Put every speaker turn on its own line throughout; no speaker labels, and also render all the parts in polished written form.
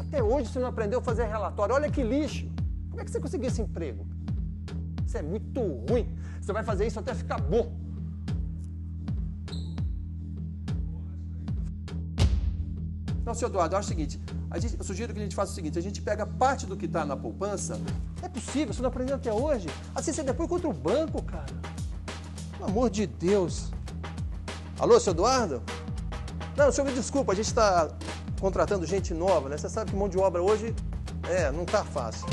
Até hoje você não aprendeu a fazer relatório. Olha que lixo. Como é que você conseguiu esse emprego? Isso é muito ruim. Você vai fazer isso até ficar bom. Não, senhor Eduardo, eu acho o seguinte, eu sugiro que a gente faça o seguinte, a gente pega parte do que está na poupança. É possível, você não aprendeu até hoje. Assim você depois contra o banco, cara. Pelo amor de Deus. Alô, senhor Eduardo? Não, senhor, me desculpa, a gente está contratando gente nova, né? Você sabe que mão de obra hoje, não tá fácil.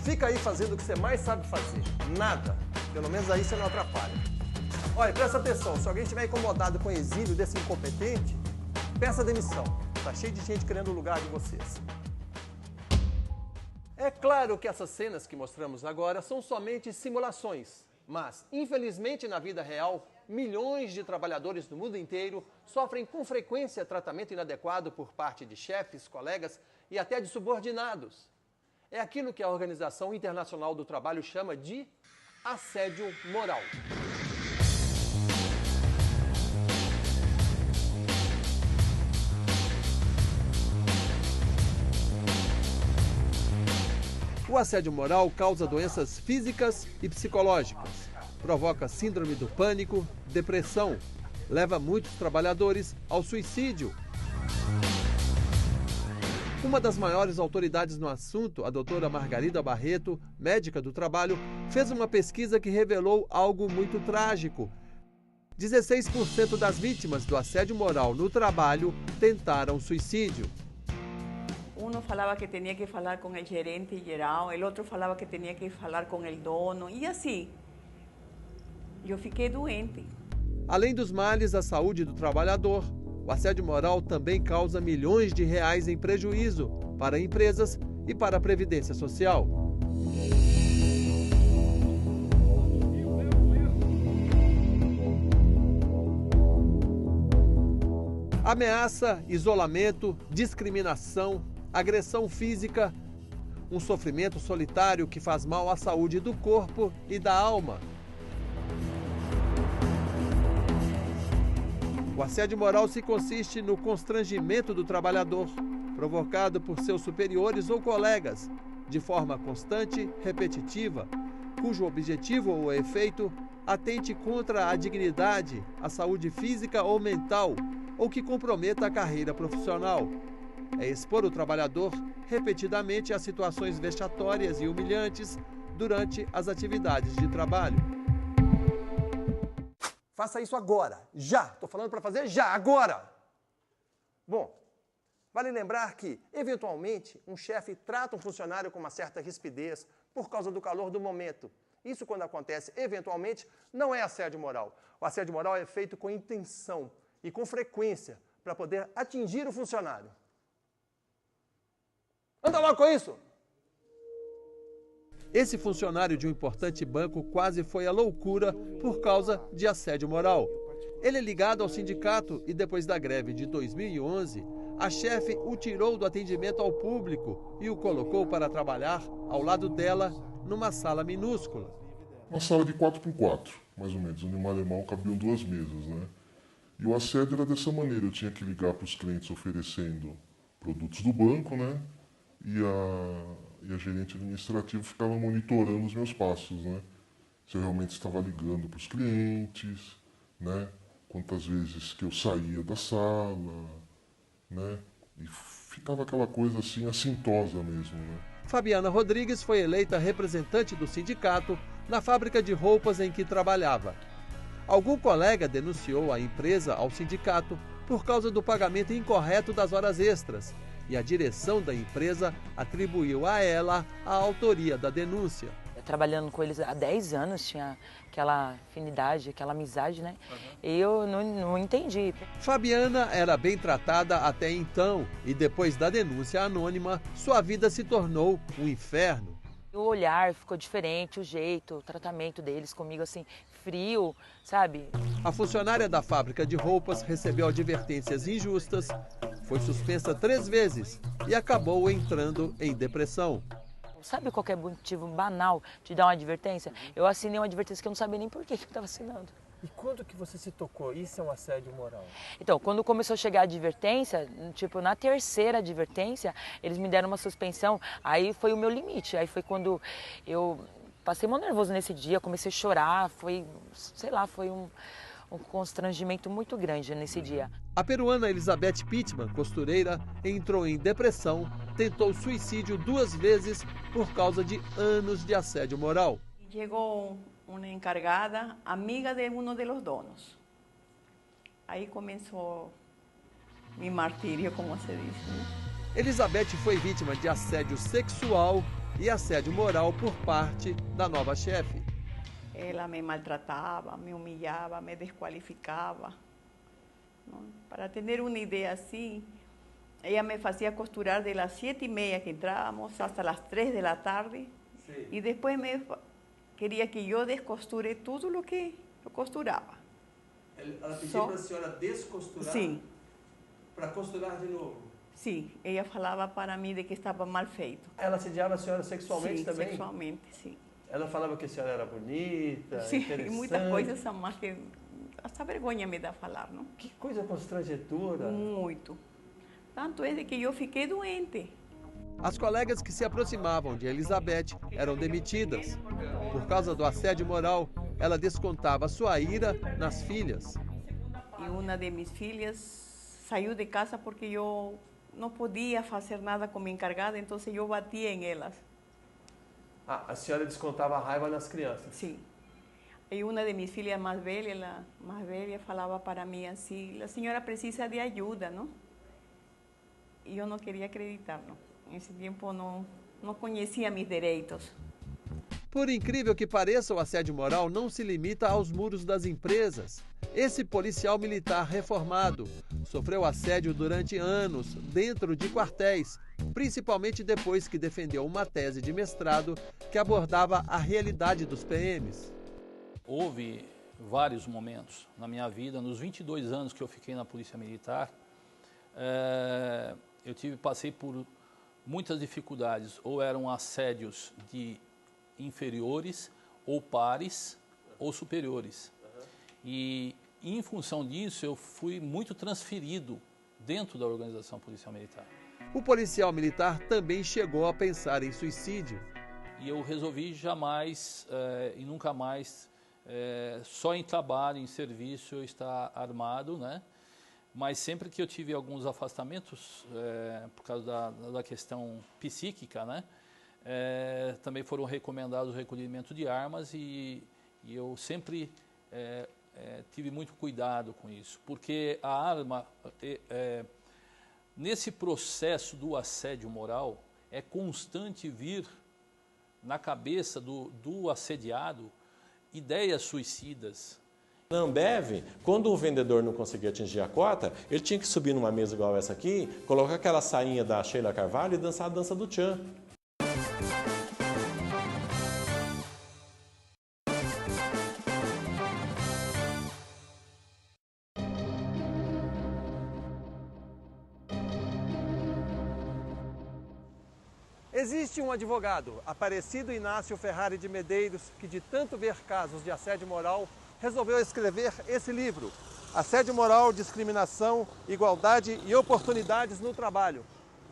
Fica aí fazendo o que você mais sabe fazer. Nada. Pelo menos aí você não atrapalha. Olha, presta atenção, se alguém estiver incomodado com o exílio desse incompetente, peça demissão. Tá cheio de gente querendo o lugar de vocês. É claro que essas cenas que mostramos agora são somente simulações. Mas, infelizmente, na vida real, milhões de trabalhadores do mundo inteiro sofrem com frequência tratamento inadequado por parte de chefes, colegas e até de subordinados. É aquilo que a Organização Internacional do Trabalho chama de assédio moral. O assédio moral causa doenças físicas e psicológicas, provoca síndrome do pânico, depressão, leva muitos trabalhadores ao suicídio. Uma das maiores autoridades no assunto, a doutora Margarida Barreto, médica do trabalho, fez uma pesquisa que revelou algo muito trágico. 16% das vítimas do assédio moral no trabalho tentaram suicídio.
Uno falava que tinha que falar com o gerente geral, o outro falava que tinha que falar com o dono, e assim, eu fiquei doente.
Além dos males à saúde do trabalhador, o assédio moral também causa milhões de reais em prejuízo para empresas e para a Previdência Social. Ameaça, isolamento, discriminação, agressão física, um sofrimento solitário que faz mal à saúde do corpo e da alma. O assédio moral se consiste no constrangimento do trabalhador, provocado por seus superiores ou colegas, de forma constante, repetitiva, cujo objetivo ou efeito atente contra a dignidade, a saúde física ou mental, ou que comprometa a carreira profissional. É expor o trabalhador repetidamente a situações vexatórias e humilhantes durante as atividades de trabalho. Faça isso agora, já! Estou falando para fazer já, agora! Bom, vale lembrar que, eventualmente, um chefe trata um funcionário com uma certa rispidez por causa do calor do momento. Isso, quando acontece eventualmente, não é assédio moral. O assédio moral é feito com intenção e com frequência para poder atingir o funcionário. Anda logo com isso! Esse funcionário de um importante banco quase foi à loucura por causa de assédio moral. Ele é ligado ao sindicato e depois da greve de 2011, a chefe o tirou do atendimento ao público e o colocou para trabalhar ao lado dela numa sala minúscula.
Uma sala de 4x4, mais ou menos, onde um alemão cabiam 2 mesas, né? E o assédio era dessa maneira, eu tinha que ligar para os clientes oferecendo produtos do banco, né? E a gerente administrativa ficava monitorando os meus passos, né? Se eu realmente estava ligando para os clientes, né? Quantas vezes que eu saía da sala, né? E ficava aquela coisa assim, assintosa mesmo, né?
Fabiana Rodrigues foi eleita representante do sindicato na fábrica de roupas em que trabalhava. Algum colega denunciou a empresa ao sindicato por causa do pagamento incorreto das horas extras. E a direção da empresa atribuiu a ela a autoria da denúncia.
Eu trabalhando com eles há 10 anos, tinha aquela afinidade, aquela amizade, né? E eu não entendi.
Fabiana era bem tratada até então e depois da denúncia anônima, sua vida se tornou um inferno.
O olhar ficou diferente, o jeito, o tratamento deles comigo assim, frio, sabe?
A funcionária da fábrica de roupas recebeu advertências injustas, foi suspensa 3 vezes e acabou entrando em depressão.
Sabe qualquer motivo banal de dar uma advertência? Eu assinei uma advertência que eu não sabia nem por que eu estava assinando.
E quando que você se tocou? Isso é um assédio moral?
Então, quando começou a chegar a advertência, tipo, na terceira advertência, eles me deram uma suspensão, aí foi o meu limite. Aí foi quando eu passei muito nervoso nesse dia, comecei a chorar, foi, sei lá, foi um constrangimento muito grande nesse dia.
A peruana Elizabeth Pittman, costureira, entrou em depressão, tentou suicídio 2 vezes por causa de anos de assédio moral.
Llegó una encargada, amiga de uno de los donos. Ahí comenzó mi martirio, como se dice, ¿no?
Elizabeth foi vítima de assédio sexual e assédio moral por parte da nova chefe.
Ella me maltrataba, me humillaba, me descualificaba, ¿no? Para tener una idea así, ella me hacía costurar de las 7:30 que entrábamos hasta las 3 de la tarde. Sí. Y después quería que yo descosture todo lo que eu costuraba.
Ela pediu para a senhora descosturar?
Sim.
Para costurar de novo?
Sim, ela falava para mim de que estava mal feito.
Ela assediava a senhora sexualmente também?
Sim, sexualmente, sim.
Ela falava que a senhora era bonita,
sim,
interessante.
Muitas coisas a mais que essa vergonha me dá falar, não?
Que coisa constrangedora.
Muito. Tanto é de que eu fiquei doente.
As colegas que se aproximavam de Elizabeth eram demitidas. Por causa do assédio moral, ela descontava sua ira nas filhas.
E uma de minhas filhas saiu de casa porque eu não podia fazer nada como encargada, então eu batia em elas.
Ah, a senhora descontava a raiva nas crianças?
Sim. E uma de minhas filhas mais velha falava para mim assim, a senhora precisa de ajuda, não? E eu não queria acreditar, não. Nesse tempo não conhecia meus direitos.
Por incrível que pareça, o assédio moral não se limita aos muros das empresas. Esse policial militar reformado sofreu assédio durante anos dentro de quartéis, principalmente depois que defendeu uma tese de mestrado que abordava a realidade dos PMs.
Houve vários momentos na minha vida, nos 22 anos que eu fiquei na Polícia Militar, passei por muitas dificuldades, ou eram assédios de inferiores, ou pares, ou superiores. E em função disso, eu fui muito transferido dentro da organização policial militar.
O policial militar também chegou a pensar em suicídio.
E eu resolvi jamais e nunca mais, só em trabalho, em serviço, eu estar armado, né? Mas sempre que eu tive alguns afastamentos, por causa da questão psíquica, né? Também foram recomendados o recolhimento de armas e eu sempre tive muito cuidado com isso, porque a arma, nesse processo do assédio moral, é constante vir na cabeça do assediado ideias suicidas.
Na Ambev, quando o vendedor não conseguia atingir a cota, ele tinha que subir numa mesa igual essa aqui, colocar aquela sainha da Sheila Carvalho e dançar a dança do Tchan.
Existe um advogado, Aparecido Inácio Ferrari de Medeiros, que de tanto ver casos de assédio moral, resolveu escrever esse livro, Assédio Moral, Discriminação, Igualdade e Oportunidades no Trabalho.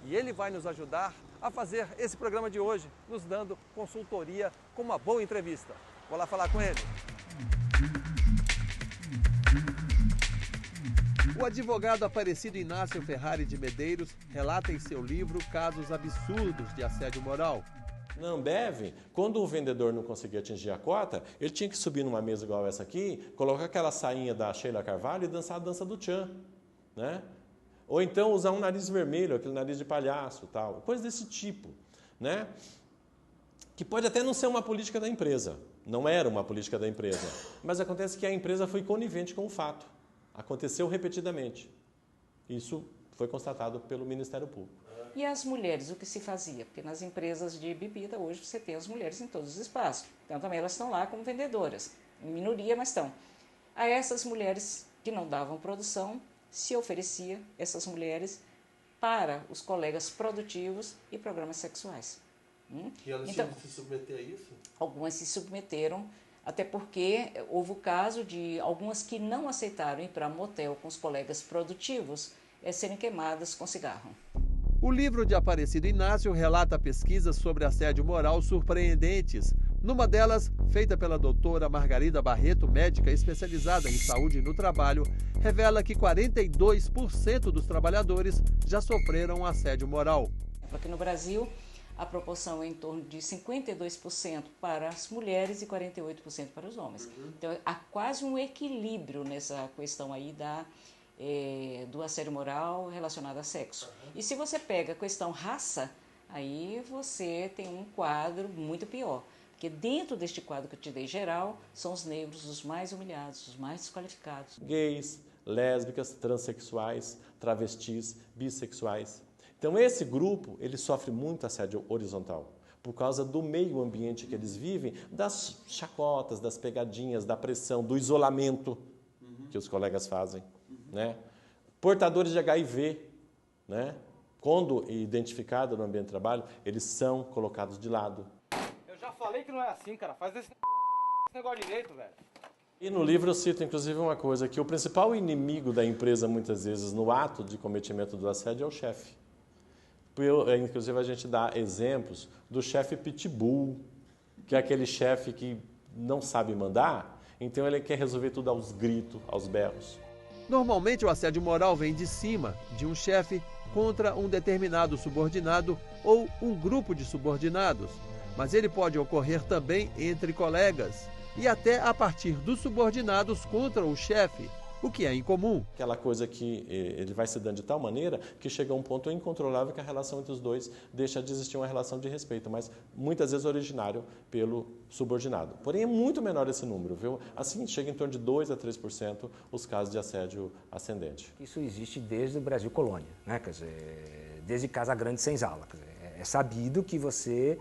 E ele vai nos ajudar a fazer esse programa de hoje, nos dando consultoria com uma boa entrevista. Vou lá falar com ele. O advogado Aparecido Inácio Ferrari de Medeiros relata em seu livro casos absurdos de assédio moral.
Na Ambev, quando o vendedor não conseguia atingir a cota, ele tinha que subir numa mesa igual essa aqui, colocar aquela sainha da Sheila Carvalho e dançar a dança do Tchan, né? Ou então usar um nariz vermelho, aquele nariz de palhaço, tal, coisa desse tipo, né? Que pode até não ser uma política da empresa, não era uma política da empresa, mas acontece que a empresa foi conivente com o fato. Aconteceu repetidamente. Isso foi constatado pelo Ministério Público.
E as mulheres, o que se fazia? Porque nas empresas de bebida, hoje você tem as mulheres em todos os espaços. Então também elas estão lá como vendedoras. Em minoria, mas estão. A essas mulheres que não davam produção, se oferecia essas mulheres para os colegas produtivos e programas sexuais.
E elas tinham que se submeter a isso?
Algumas se submeteram. Até porque houve o caso de algumas que não aceitaram ir para motel com os colegas produtivos serem queimadas com cigarro.
O livro de Aparecido Inácio relata pesquisas sobre assédio moral surpreendentes. Numa delas, feita pela doutora Margarida Barreto, médica especializada em saúde no trabalho, revela que 42% dos trabalhadores já sofreram assédio moral.
Aqui no Brasil, a proporção é em torno de 52% para as mulheres e 48% para os homens. Então, há quase um equilíbrio nessa questão aí do assédio moral relacionado a sexo. E se você pega a questão raça, aí você tem um quadro muito pior. Porque dentro deste quadro que eu te dei geral, são os negros os mais humilhados, os mais desqualificados.
Gays, lésbicas, transexuais, travestis, bissexuais. Então esse grupo, ele sofre muito assédio horizontal, por causa do meio ambiente que eles vivem, das chacotas, das pegadinhas, da pressão, do isolamento que os colegas fazem. Né? Portadores de HIV, né? Quando identificado no ambiente de trabalho, eles são colocados de lado.
Eu já falei que não é assim, cara. Faz esse negócio direito, velho.
E no livro eu cito, inclusive, uma coisa, que o principal inimigo da empresa, muitas vezes, no ato de cometimento do assédio, é o chefe. Inclusive, a gente dá exemplos do chefe pitbull, que é aquele chefe que não sabe mandar, então ele quer resolver tudo aos gritos, aos berros.
Normalmente, o assédio moral vem de cima, de um chefe contra um determinado subordinado ou um grupo de subordinados, mas ele pode ocorrer também entre colegas e até a partir dos subordinados contra o chefe, o que é incomum.
Aquela coisa que ele vai se dando de tal maneira que chega a um ponto incontrolável que a relação entre os dois deixa de existir uma relação de respeito, mas muitas vezes originário pelo subordinado. Porém, é muito menor esse número, viu? Assim, chega em torno de 2 a 3% os casos de assédio ascendente.
Isso existe desde o Brasil colônia, né? Quer dizer, desde Casa Grande Senzala. Quer dizer, é sabido que você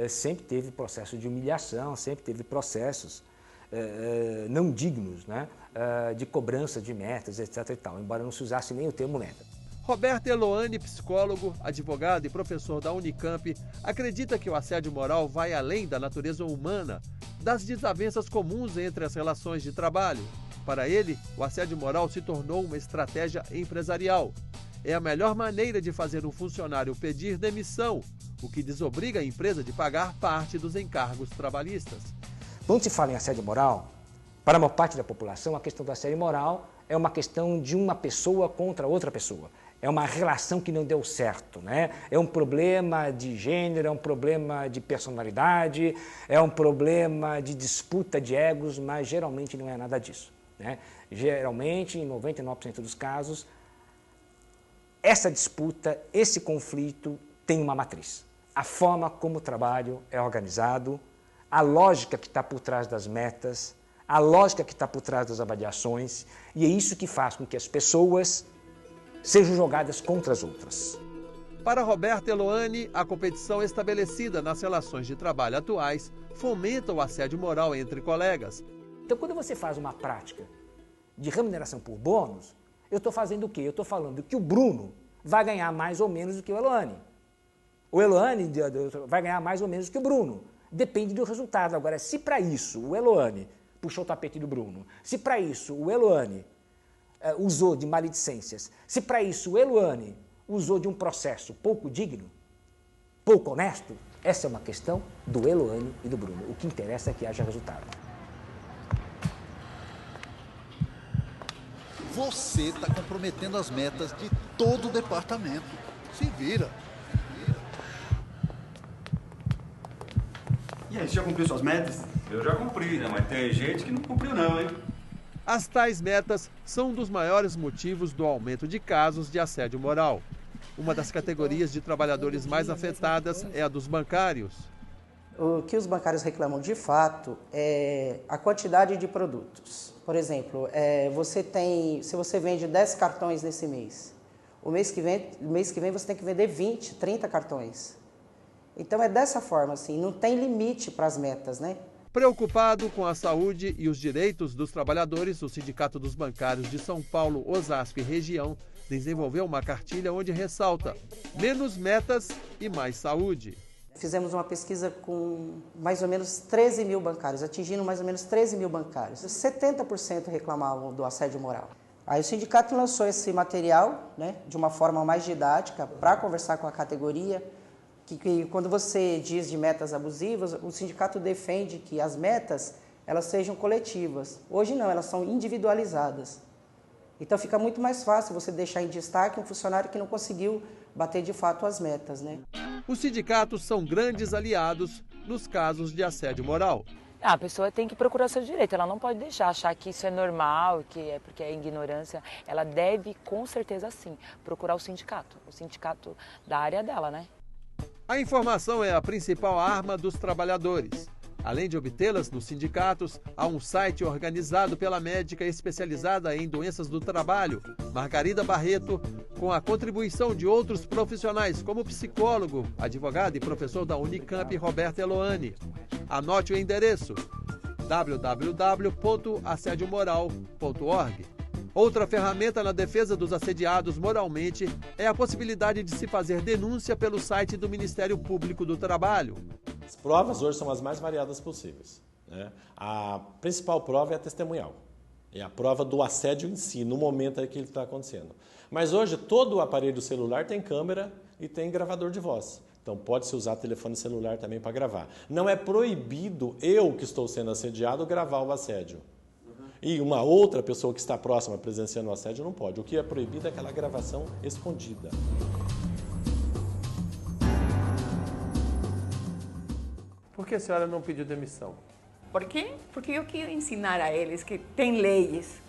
sempre teve processo de humilhação, sempre teve processos não dignos, né? De cobrança de metas, etc. e tal, embora não se usasse nem o termo meta.
Roberto Eloane, psicólogo, advogado e professor da Unicamp, acredita que o assédio moral vai além da natureza humana, das desavenças comuns entre as relações de trabalho. Para ele, o assédio moral se tornou uma estratégia empresarial. É a melhor maneira de fazer um funcionário pedir demissão, o que desobriga a empresa de pagar parte dos encargos trabalhistas.
Quando se fala em assédio moral, para a maior parte da população, a questão do assédio moral é uma questão de uma pessoa contra outra pessoa. É uma relação que não deu certo, né? É um problema de gênero, é um problema de personalidade, é um problema de disputa de egos, mas geralmente não é nada disso, né? Geralmente, em 99% dos casos, essa disputa, esse conflito tem uma matriz. A forma como o trabalho é organizado, a lógica que está por trás das metas, a lógica que está por trás das avaliações, e é isso que faz com que as pessoas sejam jogadas contra as outras.
Para Roberto Eloane, a competição estabelecida nas relações de trabalho atuais fomenta o assédio moral entre colegas.
Então, quando você faz uma prática de remuneração por bônus, eu estou fazendo o quê? Eu estou falando que o Bruno vai ganhar mais ou menos do que o Eloane. O Eloane vai ganhar mais ou menos do que o Bruno. Depende do resultado. Agora, se para isso o Eloane puxou o tapete do Bruno, se para isso o Eloane usou de maledicências, se para isso o Eloane usou de um processo pouco digno, pouco honesto, essa é uma questão do Eloane e do Bruno. O que interessa é que haja resultado.
Você está comprometendo as metas de todo o departamento. Se vira.
E aí, você já cumpriu suas metas? Eu já cumpri, né? Mas tem gente que não cumpriu não, hein?
As tais metas são um dos maiores motivos do aumento de casos de assédio moral. Uma das categorias de trabalhadores mais afetadas é a dos bancários.
O que os bancários reclamam de fato é a quantidade de produtos. Por exemplo, se você vende 10 cartões nesse mês, o mês que vem você tem que vender 20, 30 cartões. Então é dessa forma, assim, não tem limite para as metas, né?
Preocupado com a saúde e os direitos dos trabalhadores, o Sindicato dos Bancários de São Paulo, Osasco e região desenvolveu uma cartilha onde ressalta menos metas e mais saúde.
Fizemos uma pesquisa com mais ou menos 13 mil bancários, atingindo mais ou menos 13 mil bancários. 70% reclamavam do assédio moral. Aí o sindicato lançou esse material, né, de uma forma mais didática para conversar com a categoria, que quando você diz de metas abusivas, o sindicato defende que as metas elas sejam coletivas. Hoje não, elas são individualizadas. Então fica muito mais fácil você deixar em destaque um funcionário que não conseguiu bater de fato as metas, né?
Os sindicatos são grandes aliados nos casos de assédio moral.
A pessoa tem que procurar seu direito, ela não pode achar que isso é normal, que é porque é ignorância. Ela deve, com certeza sim, procurar o sindicato da área dela, né?
A informação é a principal arma dos trabalhadores. Além de obtê-las nos sindicatos, há um site organizado pela médica especializada em doenças do trabalho, Margarida Barreto, com a contribuição de outros profissionais, como psicólogo, advogado e professor da Unicamp, Roberto Eloane. Anote o endereço: www.assediomoral.org. Outra ferramenta na defesa dos assediados moralmente é a possibilidade de se fazer denúncia pelo site do Ministério Público do Trabalho.
As provas hoje são as mais variadas possíveis, né? A principal prova é a testemunhal. É a prova do assédio em si, no momento em que ele está acontecendo. Mas hoje todo o aparelho celular tem câmera e tem gravador de voz. Então pode-se usar telefone celular também para gravar. Não é proibido eu, que estou sendo assediado, gravar o assédio. E uma outra pessoa que está próxima presenciando o assédio não pode. O que é proibido é aquela gravação escondida.
Por que a senhora não pediu demissão?
Por quê? Porque eu quero ensinar a eles que tem leis.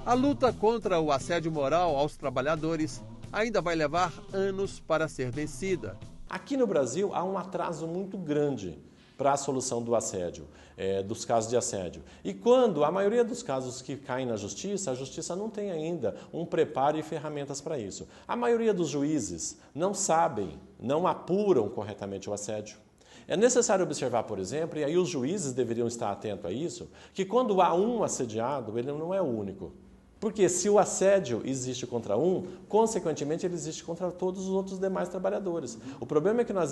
A luta contra o assédio moral aos trabalhadores ainda vai levar anos para ser vencida.
Aqui no Brasil há um atraso muito grande para a solução do assédio, dos casos de assédio. E quando a maioria dos casos que caem na justiça, a justiça não tem ainda um preparo e ferramentas para isso. A maioria dos juízes não sabem, não apuram corretamente o assédio. É necessário observar, por exemplo, e aí os juízes deveriam estar atentos a isso, que quando há um assediado, ele não é o único. Porque se o assédio existe contra um, consequentemente ele existe contra todos os outros demais trabalhadores. O problema é que nós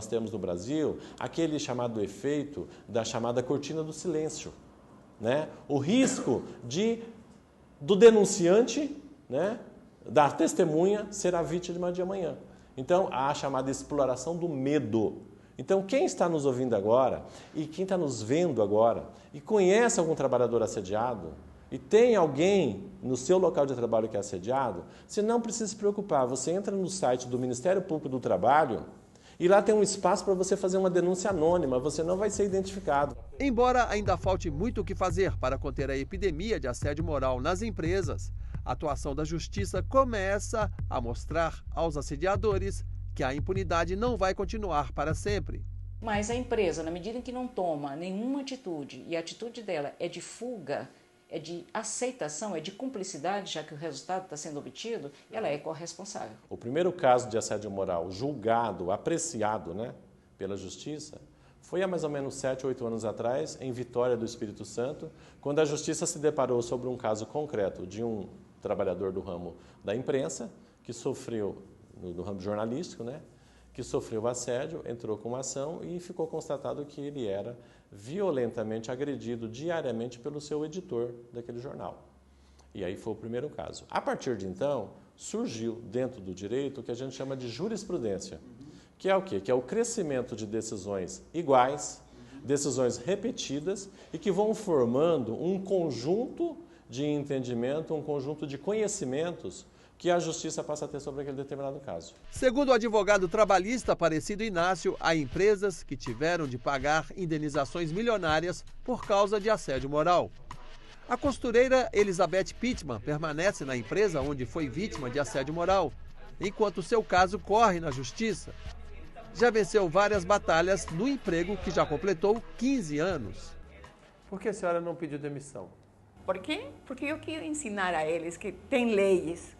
temos no Brasil aquele chamado efeito da chamada cortina do silêncio, né? O risco do denunciante, né, da testemunha ser a vítima de amanhã. Então há a chamada exploração do medo. Então quem está nos ouvindo agora e quem está nos vendo agora e conhece algum trabalhador assediado, e tem alguém no seu local de trabalho que é assediado, você não precisa se preocupar. Você entra no site do Ministério Público do Trabalho e lá tem um espaço para você fazer uma denúncia anônima, você não vai ser identificado.
Embora ainda falte muito o que fazer para conter a epidemia de assédio moral nas empresas, a atuação da Justiça começa a mostrar aos assediadores que a impunidade não vai continuar para sempre.
Mas a empresa, na medida em que não toma nenhuma atitude, e a atitude dela é de fuga, é de aceitação, é de cumplicidade, já que o resultado está sendo obtido, ela é corresponsável.
O primeiro caso de assédio moral julgado, apreciado, né, pela Justiça, foi há mais ou menos 7 ou 8 anos atrás, em Vitória do Espírito Santo, quando a Justiça se deparou sobre um caso concreto de um trabalhador do ramo da imprensa, que sofreu, no ramo jornalístico, né, que sofreu assédio, entrou com uma ação e ficou constatado que ele era violentamente agredido diariamente pelo seu editor daquele jornal. E aí foi o primeiro caso. A partir de então, surgiu dentro do direito o que a gente chama de jurisprudência, que é o quê? Que é o crescimento de decisões iguais, decisões repetidas e que vão formando um conjunto de entendimento, um conjunto de conhecimentos que a Justiça passa a ter sobre aquele determinado caso.
Segundo o advogado trabalhista Aparecido Inácio, há empresas que tiveram de pagar indenizações milionárias por causa de assédio moral. A costureira Elizabeth Pittman permanece na empresa onde foi vítima de assédio moral, enquanto seu caso corre na Justiça. Já venceu várias batalhas no emprego que já completou 15 anos. Por que a senhora não pediu demissão?
Por quê? Porque eu quero ensinar a eles que tem leis.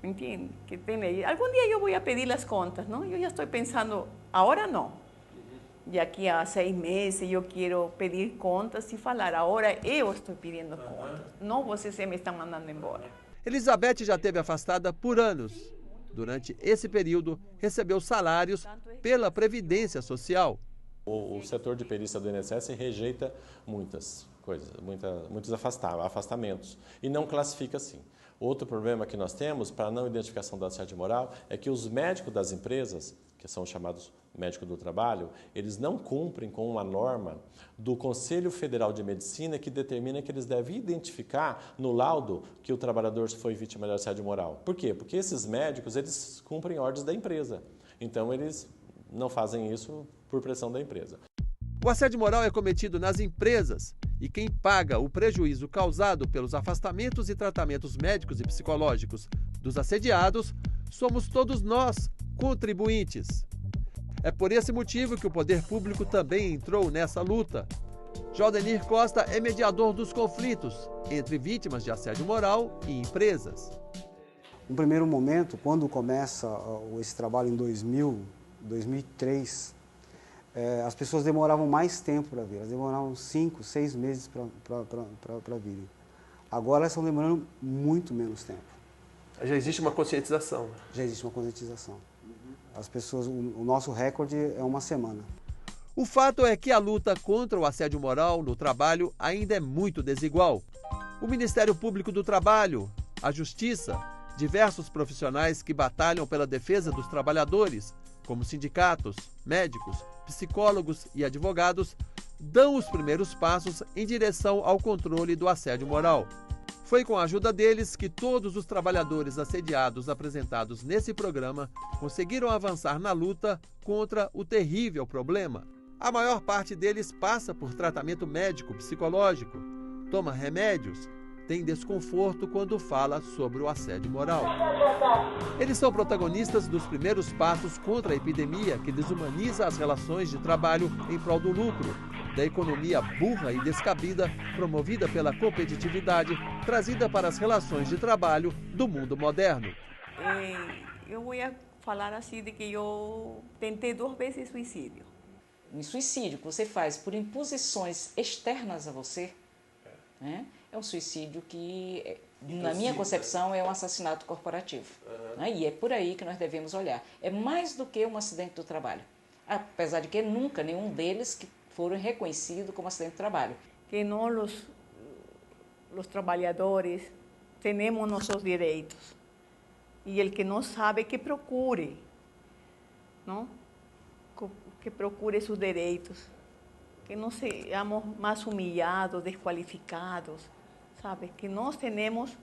Entende? Que tem lei. Algum dia eu vou pedir as contas, não? Eu já estou pensando, agora não. de aqui a 6 meses eu quero pedir contas e falar, agora eu estou pedindo contas, não vocês me estão mandando embora.
Elizabeth já esteve afastada por anos. Durante esse período, recebeu salários pela Previdência Social.
O setor de perícia do INSS rejeita muitas coisas, muitos afastamentos e não classifica assim. Outro problema que nós temos para a não identificação do assédio moral é que os médicos das empresas, que são chamados médicos do trabalho, eles não cumprem com uma norma do Conselho Federal de Medicina que determina que eles devem identificar no laudo que o trabalhador foi vítima de assédio moral. Por quê? Porque esses médicos, eles cumprem ordens da empresa. Então, eles não fazem isso por pressão da empresa.
O assédio moral é cometido nas empresas e quem paga o prejuízo causado pelos afastamentos e tratamentos médicos e psicológicos dos assediados somos todos nós, contribuintes. É por esse motivo que o poder público também entrou nessa luta. Jodenir Costa é mediador dos conflitos entre vítimas de assédio moral e empresas.
No primeiro momento, quando começa esse trabalho em 2003, as pessoas demoravam mais tempo para vir, elas demoravam 5, 6 meses para virem. Agora elas estão demorando muito menos tempo.
Já existe uma conscientização.
Já existe uma conscientização. As pessoas, o nosso recorde é 1 semana.
O fato é que a luta contra o assédio moral no trabalho ainda é muito desigual. O Ministério Público do Trabalho, a Justiça, diversos profissionais que batalham pela defesa dos trabalhadores, como sindicatos, médicos, psicólogos e advogados, dão os primeiros passos em direção ao controle do assédio moral. Foi com a ajuda deles que todos os trabalhadores assediados apresentados nesse programa conseguiram avançar na luta contra o terrível problema. A maior parte deles passa por tratamento médico, psicológico, toma remédios, tem desconforto quando fala sobre o assédio moral. Eles são protagonistas dos primeiros passos contra a epidemia que desumaniza as relações de trabalho em prol do lucro, da economia burra e descabida promovida pela competitividade trazida para as relações de trabalho do mundo moderno.
Eu vou falar assim de que eu tentei 2 vezes suicídio.
Um suicídio que você faz por imposições externas a você, né, é um suicídio que, na minha concepção, é um assassinato corporativo. Né, e é por aí que nós devemos olhar. É mais do que um acidente do trabalho. Apesar de que nunca nenhum deles que foram reconhecidos como acidente de trabalho.
Que nós, os trabalhadores, temos nossos direitos. E el que não sabe, que procure, não? Que procure seus direitos. Que não sejamos mais humilhados, desqualificados, sabe? Que nós temos,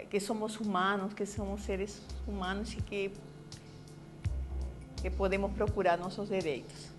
que somos humanos, que somos seres humanos e que podemos procurar nossos direitos.